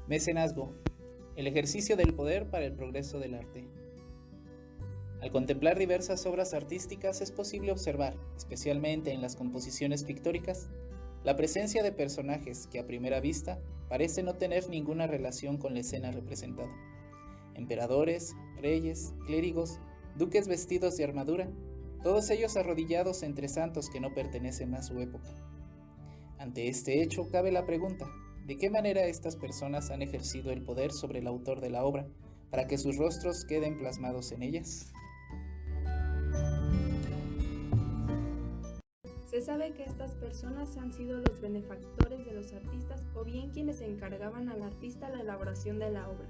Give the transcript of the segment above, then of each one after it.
Mecenazgo, el ejercicio del poder para el progreso del arte. Al contemplar diversas obras artísticas es posible observar, especialmente en las composiciones pictóricas, la presencia de personajes que a primera vista parece no tener ninguna relación con la escena representada. Emperadores, reyes, clérigos, duques vestidos de armadura, todos ellos arrodillados entre santos que no pertenecen a su época. Ante este hecho cabe la pregunta: ¿de qué manera estas personas han ejercido el poder sobre el autor de la obra para que sus rostros queden plasmados en ellas? Se sabe que estas personas han sido los benefactores de los artistas o bien quienes encargaban al artista la elaboración de la obra.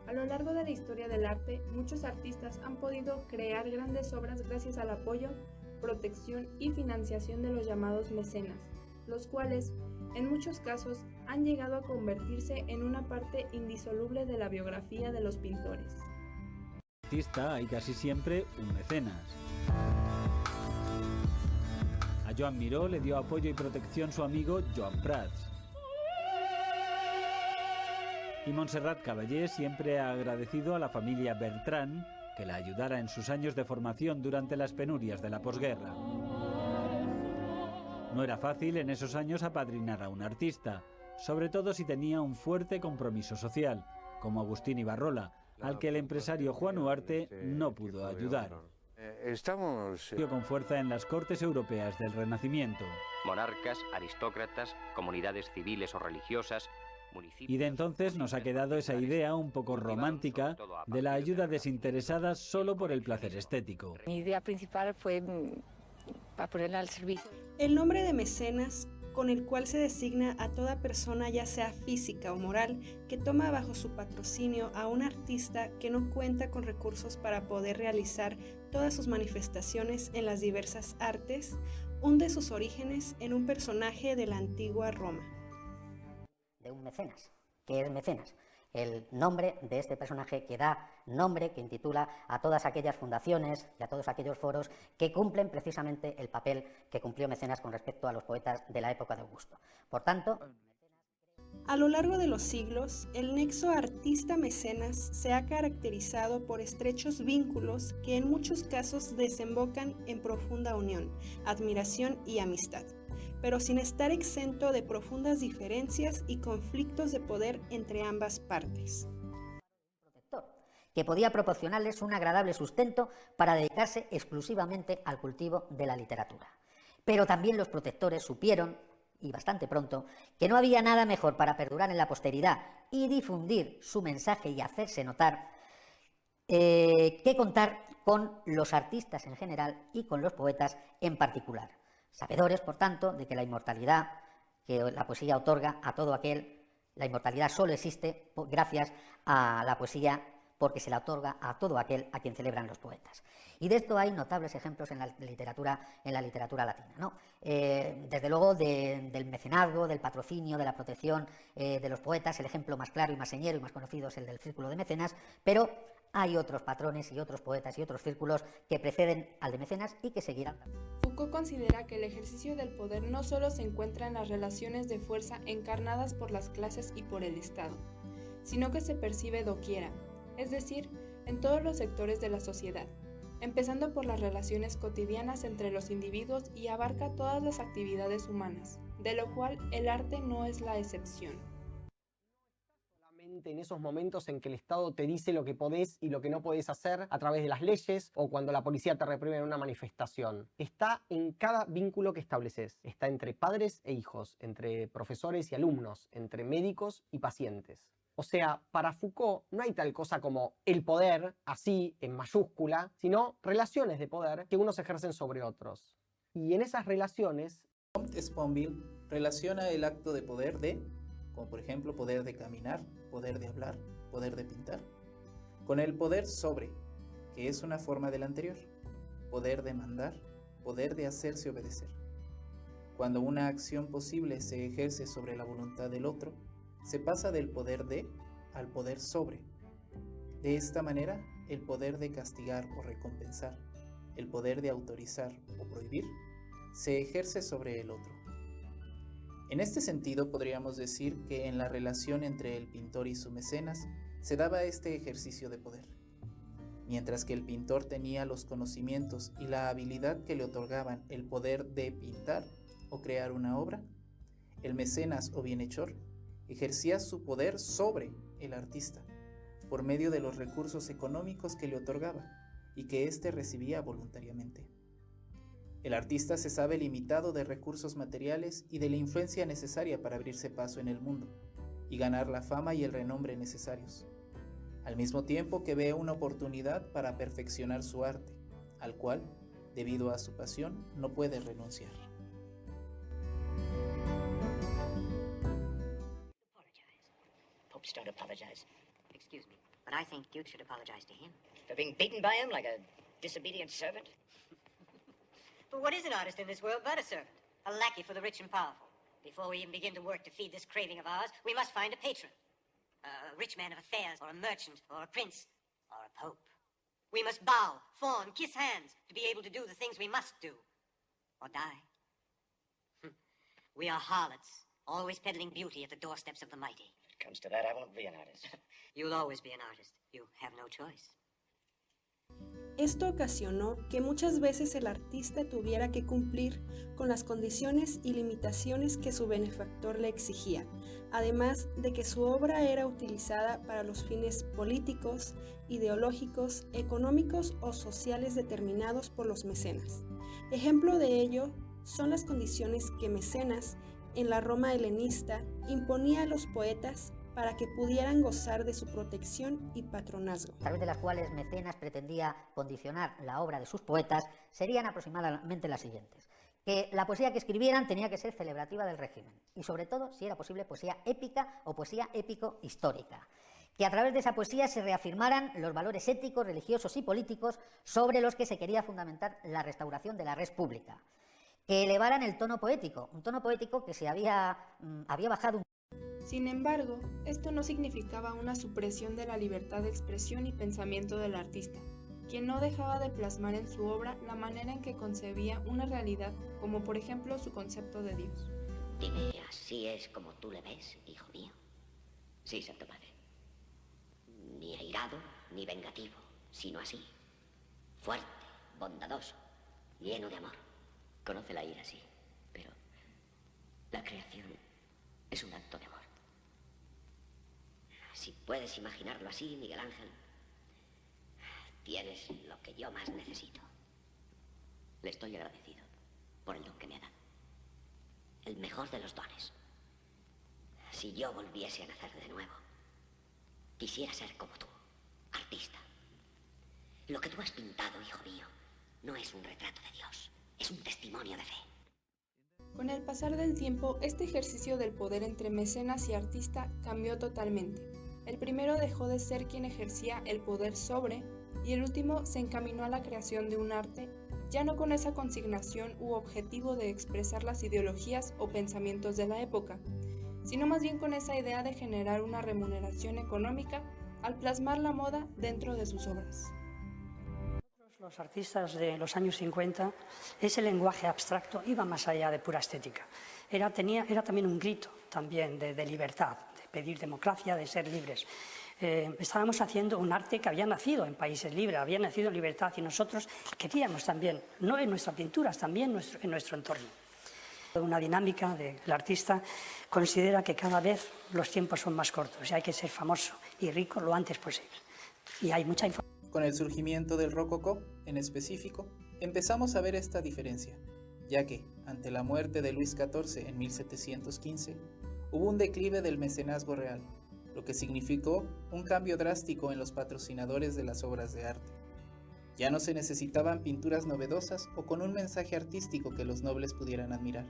A lo largo de la historia del arte, muchos artistas han podido crear grandes obras gracias al apoyo, protección y financiación de los llamados mecenas, los cuales, en muchos casos, han llegado a convertirse en una parte indisoluble de la biografía de los pintores. Artista hay casi siempre un mecenas. A Joan Miró le dio apoyo y protección su amigo Joan Prats. Y Montserrat Caballé siempre ha agradecido a la familia Bertran que la ayudara en sus años de formación durante las penurias de la posguerra. No era fácil en esos años apadrinar a un artista, sobre todo si tenía un fuerte compromiso social, como Agustín Ibarrola, al que el empresario Juan Huarte no pudo ayudar. Estamos con fuerza en las cortes europeas del Renacimiento. Monarcas, aristócratas, comunidades civiles o religiosas, municipios... Y de entonces nos ha quedado esa idea un poco romántica de la ayuda desinteresada solo por el placer estético. Mi idea principal fue para ponerla al servicio. El nombre de mecenas, con el cual se designa a toda persona, ya sea física o moral, que toma bajo su patrocinio a un artista que no cuenta con recursos para poder realizar todas sus manifestaciones en las diversas artes, hunde sus orígenes en un personaje de la antigua Roma. De un mecenas. ¿Qué es mecenas? El nombre de este personaje que da nombre, que intitula a todas aquellas fundaciones y a todos aquellos foros que cumplen precisamente el papel que cumplió Mecenas con respecto a los poetas de la época de Augusto. Por tanto, a lo largo de los siglos, el nexo artista-mecenas se ha caracterizado por estrechos vínculos que en muchos casos desembocan en profunda unión, admiración y amistad, pero sin estar exento de profundas diferencias y conflictos de poder entre ambas partes. Que podía proporcionarles un agradable sustento para dedicarse exclusivamente al cultivo de la literatura. Pero también los protectores supieron, y bastante pronto, que no había nada mejor para perdurar en la posteridad y difundir su mensaje y hacerse notar que contar con los artistas en general y con los poetas en particular. Sabedores, por tanto, de que la inmortalidad que la poesía otorga a todo aquel, la inmortalidad solo existe gracias a la poesía, porque se la otorga a todo aquel a quien celebran los poetas. Y de esto hay notables ejemplos en la literatura latina, ¿no? Desde luego del mecenazgo, del patrocinio, de la protección de los poetas. El ejemplo más claro y más señero y más conocido es el del Círculo de Mecenas, pero hay otros patrones y otros poetas y otros círculos que preceden al de Mecenas y que seguirán. Foucault considera que el ejercicio del poder no solo se encuentra en las relaciones de fuerza encarnadas por las clases y por el Estado, sino que se percibe doquiera, es decir, en todos los sectores de la sociedad, empezando por las relaciones cotidianas entre los individuos y abarca todas las actividades humanas, de lo cual el arte no es la excepción. En esos momentos en que el Estado te dice lo que podés y lo que no podés hacer a través de las leyes o cuando la policía te reprime en una manifestación. Está en cada vínculo que estableces. Está entre padres e hijos, entre profesores y alumnos, entre médicos y pacientes. O sea, para Foucault no hay tal cosa como el poder, así, en mayúscula, sino relaciones de poder que unos ejercen sobre otros. Y en esas relaciones... Comte Sponville relaciona el acto de poder de, como por ejemplo poder de caminar, poder de hablar, poder de pintar, con el poder sobre, que es una forma del anterior, poder de mandar, poder de hacerse obedecer. Cuando una acción posible se ejerce sobre la voluntad del otro, se pasa del poder de al poder sobre. De esta manera, el poder de castigar o recompensar, el poder de autorizar o prohibir, se ejerce sobre el otro. En este sentido, podríamos decir que en la relación entre el pintor y su mecenas se daba este ejercicio de poder. Mientras que el pintor tenía los conocimientos y la habilidad que le otorgaban el poder de pintar o crear una obra, el mecenas o bienhechor ejercía su poder sobre el artista por medio de los recursos económicos que le otorgaba y que éste recibía voluntariamente. El artista se sabe limitado de recursos materiales y de la influencia necesaria para abrirse paso en el mundo y ganar la fama y el renombre necesarios, al mismo tiempo que ve una oportunidad para perfeccionar su arte, al cual, debido a su pasión, no puede renunciar. Popes don't apologize. Excuse me, but I think Duke should apologize to him. For being beaten by him like a disobedient servant? But what is an artist in this world but a servant? A lackey for the rich and powerful. Before we even begin to work to feed this craving of ours, we must find a patron. A rich man of affairs, or a merchant, or a prince, or a pope. We must bow, fawn, kiss hands to be able to do the things we must do. Or die. We are harlots, always peddling beauty at the doorsteps of the mighty. If it comes to that, I won't be an artist. You'll always be an artist. You have no choice. Esto ocasionó que muchas veces el artista tuviera que cumplir con las condiciones y limitaciones que su benefactor le exigía, además de que su obra era utilizada para los fines políticos, ideológicos, económicos o sociales determinados por los mecenas. Ejemplo de ello son las condiciones que Mecenas, en la Roma helenista, imponía a los poetas para que pudieran gozar de su protección y patronazgo. A través de las cuales Mecenas pretendía condicionar la obra de sus poetas serían aproximadamente las siguientes: que la poesía que escribieran tenía que ser celebrativa del régimen y, sobre todo, si era posible, poesía épica o poesía épico-histórica; que a través de esa poesía se reafirmaran los valores éticos, religiosos y políticos sobre los que se quería fundamentar la restauración de la res pública; que elevaran el tono poético, un tono poético que se había bajado. Sin embargo, esto no significaba una supresión de la libertad de expresión y pensamiento del artista, quien no dejaba de plasmar en su obra la manera en que concebía una realidad, como por ejemplo su concepto de Dios. Dime, ¿así es como tú le ves, hijo mío? Sí, Santo Padre. Ni airado ni vengativo, sino así. Fuerte, bondadoso, lleno de amor. Conoce la ira, sí, pero la creación es un acto de amor. Si puedes imaginarlo así, Miguel Ángel, tienes lo que yo más necesito. Le estoy agradecido por el don que me ha dado. El mejor de los dones. Si yo volviese a nacer de nuevo, quisiera ser como tú, artista. Lo que tú has pintado, hijo mío, no es un retrato de Dios, es un testimonio de fe. Con el pasar del tiempo, este ejercicio del poder entre mecenas y artista cambió totalmente. El primero dejó de ser quien ejercía el poder sobre, y el último se encaminó a la creación de un arte, ya no con esa consignación u objetivo de expresar las ideologías o pensamientos de la época, sino más bien con esa idea de generar una remuneración económica al plasmar la moda dentro de sus obras. Los artistas de los años 50, ese lenguaje abstracto iba más allá de pura estética. Era también un grito también de libertad, de pedir democracia, de ser libres. Estábamos haciendo un arte que había nacido en países libres, había nacido en libertad, y nosotros queríamos también, no en nuestras pinturas, también en nuestro entorno. Una dinámica del artista considera que cada vez los tiempos son más cortos y hay que ser famoso y rico lo antes posible. Y hay mucha información. Con el surgimiento del rococó, en específico, empezamos a ver esta diferencia, ya que, ante la muerte de Luis XIV en 1715, hubo un declive del mecenazgo real, lo que significó un cambio drástico en los patrocinadores de las obras de arte. Ya no se necesitaban pinturas novedosas o con un mensaje artístico que los nobles pudieran admirar.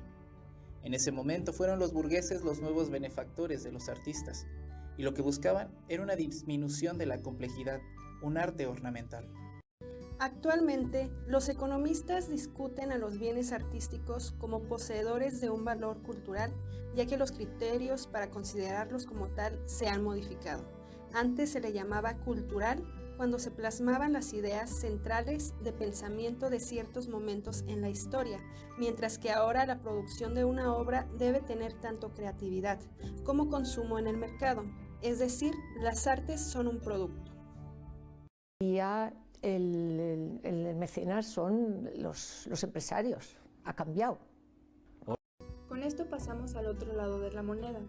En ese momento fueron los burgueses los nuevos benefactores de los artistas, y lo que buscaban era una disminución de la complejidad, un arte ornamental. Actualmente, los economistas discuten a los bienes artísticos como poseedores de un valor cultural, ya que los criterios para considerarlos como tal se han modificado. Antes se le llamaba cultural cuando se plasmaban las ideas centrales de pensamiento de ciertos momentos en la historia, mientras que ahora la producción de una obra debe tener tanto creatividad como consumo en el mercado, es decir, las artes son un producto. Y ya el mecenas son los empresarios, ha cambiado. Con esto pasamos al otro lado de la moneda.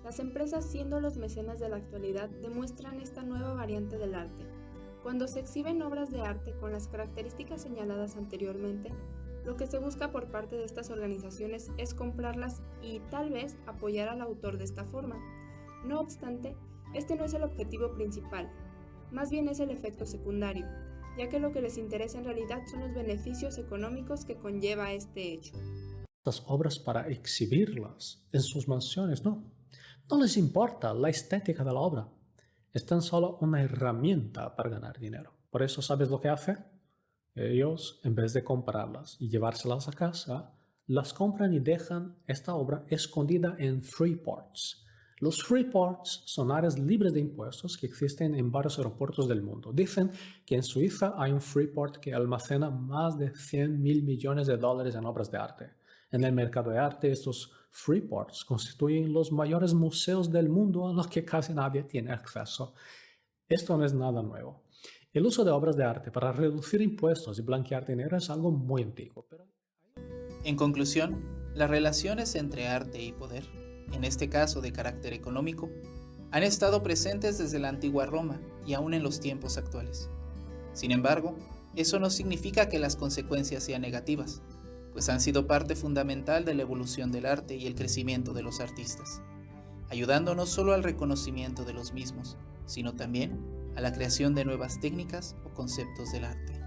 Las empresas, siendo los mecenas de la actualidad, demuestran esta nueva variante del arte. Cuando se exhiben obras de arte con las características señaladas anteriormente, lo que se busca por parte de estas organizaciones es comprarlas y tal vez apoyar al autor de esta forma. No obstante, este no es el objetivo principal, más bien es el efecto secundario, ya que lo que les interesa en realidad son los beneficios económicos que conlleva este hecho. Estas obras para exhibirlas en sus mansiones, no les importa la estética de la obra. Es tan solo una herramienta para ganar dinero. Por eso, ¿sabes lo que hacen? Ellos, en vez de comprarlas y llevárselas a casa, las compran y dejan esta obra escondida en freeports. Los freeports son áreas libres de impuestos que existen en varios aeropuertos del mundo. Dicen que en Suiza hay un freeport que almacena más de 100.000 millones de dólares en obras de arte. En el mercado de arte, estos freeports constituyen los mayores museos del mundo a los que casi nadie tiene acceso. Esto no es nada nuevo. El uso de obras de arte para reducir impuestos y blanquear dinero es algo muy antiguo. En conclusión, las relaciones entre arte y poder, en este caso de carácter económico, han estado presentes desde la antigua Roma y aún en los tiempos actuales. Sin embargo, eso no significa que las consecuencias sean negativas, pues han sido parte fundamental de la evolución del arte y el crecimiento de los artistas, ayudando no solo al reconocimiento de los mismos, sino también a la creación de nuevas técnicas o conceptos del arte.